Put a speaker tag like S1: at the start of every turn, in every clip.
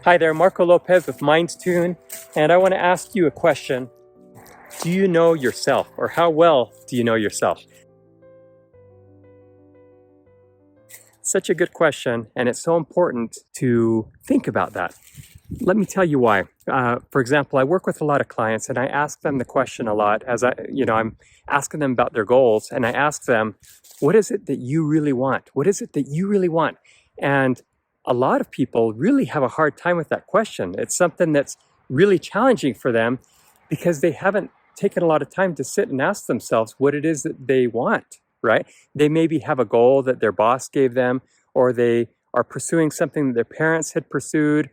S1: Hi there, Marco Lopez with MindTune, and I want to ask you a question. Do you know yourself, or how well do you know yourself? Such a good question, and it's so important to think about that. Let me tell you why. For example, I work with a lot of clients, and I ask them the question a lot as I'm asking them about their goals, and I ask them, what is it that you really want? What is it that you really want? And a lot of people really have a hard time with that question. It's something that's really challenging for them because they haven't taken a lot of time to sit and ask themselves what it is that they want, right? They maybe have a goal that their boss gave them, or they are pursuing something that their parents had pursued,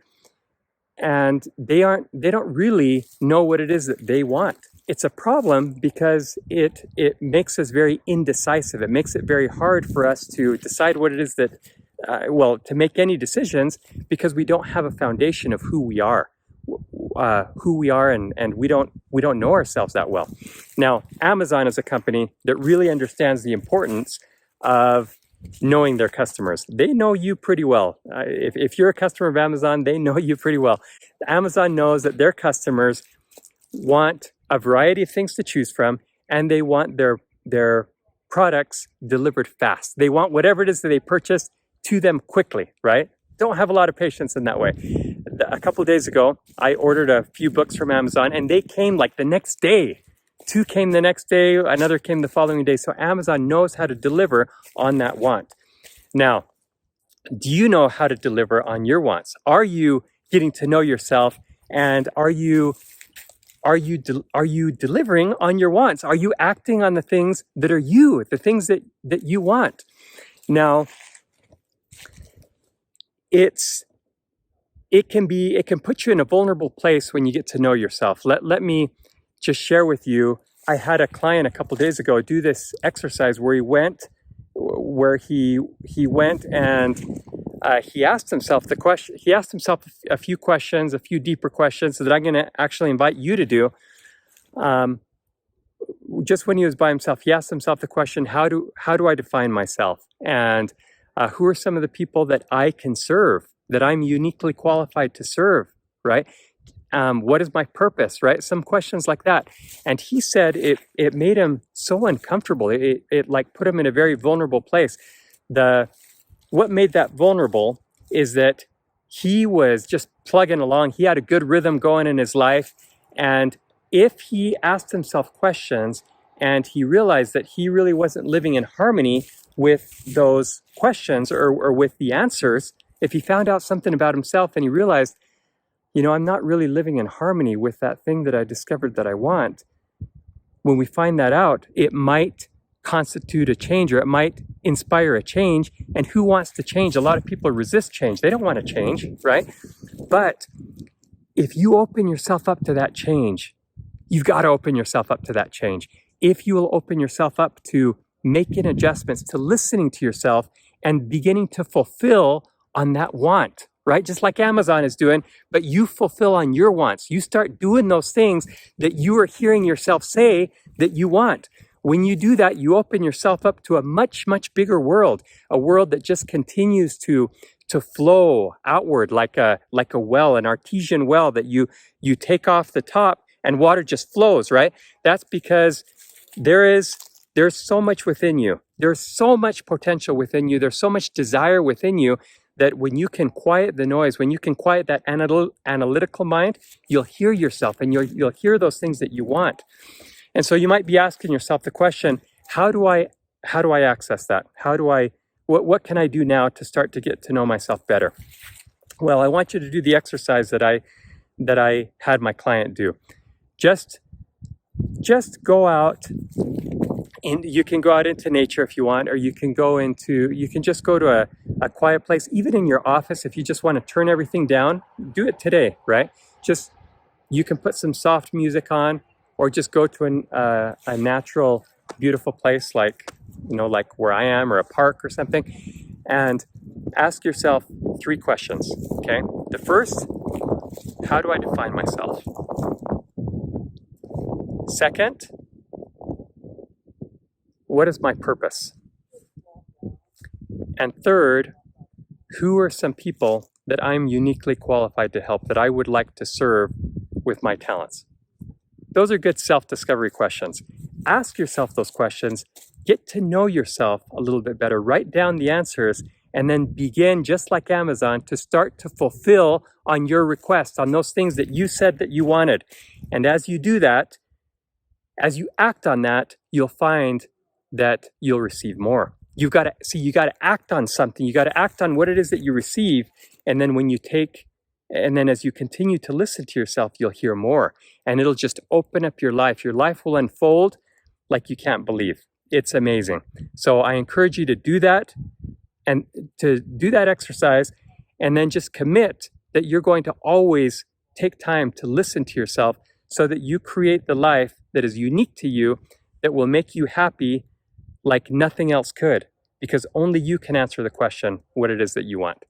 S1: and they don't really know what it is that they want. It's a problem because it makes us very indecisive. It makes it very hard for us to decide what it is that to make any decisions, because we don't have a foundation of who we are, and we don't know ourselves that well. Now, Amazon is a company that really understands the importance of knowing their customers. They know you pretty well. If you're a customer of Amazon, they know you pretty well. Amazon knows that their customers want a variety of things to choose from, and they want their products delivered fast. They want whatever it is that they purchase to them quickly, right? Don't have a lot of patience in that way. A couple of days ago, I ordered a few books from Amazon, and they came like the next day. 2 came the next day, another came the following day. So Amazon knows how to deliver on that want. Now, do you know how to deliver on your wants? Are you getting to know yourself, and are you delivering on your wants? Are you acting on the things that are you, the things that you want? Now, it can put you in a vulnerable place when you get to know yourself. Let me just share with you. I had a client a couple days ago do this exercise where he went and he asked himself the question. He asked himself a few questions, a few deeper questions, that I'm going to actually invite you to do. Just when he was by himself, he asked himself the question: How do I define myself? And who are some of the people that I can serve, that I'm uniquely qualified to serve? Right? What is my purpose? Right? Some questions like that. And he said it made him so uncomfortable. It like put him in a very vulnerable place. What made that vulnerable is that he was just plugging along. He had a good rhythm going in his life. And if he asked himself questions and he realized that he really wasn't living in harmony with those questions or with the answers, if he found out something about himself and he realized, I'm not really living in harmony with that thing that I discovered that I want, when we find that out, it might constitute a change, or it might inspire a change. And who wants to change? A lot of people resist change. They don't want to change, right? But if you open yourself up to that change, you've got to open yourself up to that change. If you will open yourself up to making adjustments, to listening to yourself and beginning to fulfill on that want, right? Just like Amazon is doing, but you fulfill on your wants. You start doing those things that you are hearing yourself say that you want. When you do that, you open yourself up to a much, much bigger world, a world that just continues to flow outward like a well, an artesian well that you take off the top and water just flows, right? That's because there's so much within you. There's so much potential within you. There's so much desire within you that when you can quiet the noise, when you can quiet that analytical mind, you'll hear yourself, and you'll hear those things that you want. And so you might be asking yourself the question: How do I access that? What can I do now to start to get to know myself better? Well, I want you to do the exercise that I had my client do. Just go out, and you can go out into nature if you want, or you can just go to a quiet place, even in your office. If you just want to turn everything down, do it today, right? You can put some soft music on, or just go to a natural, beautiful place like where I am, or a park or something, and ask yourself 3 questions, okay? The first: how do I define myself? Second, what is my purpose? And third, who are some people that I'm uniquely qualified to help, that I would like to serve with my talents? Those are good self-discovery questions. Ask yourself those questions, get to know yourself a little bit better, write down the answers, and then begin, just like Amazon, to start to fulfill on your request, on those things that you said that you wanted. And as you do that, as you act on that, you'll find that you'll receive more. You got to act on something. You got to act on what it is that you receive. And then as you continue to listen to yourself, you'll hear more. And it'll just open up your life. Your life will unfold like you can't believe. It's amazing. So I encourage you to do that, and to do that exercise, and then just commit that you're going to always take time to listen to yourself so that you create the life that is unique to you, that will make you happy like nothing else could, because only you can answer the question what it is that you want.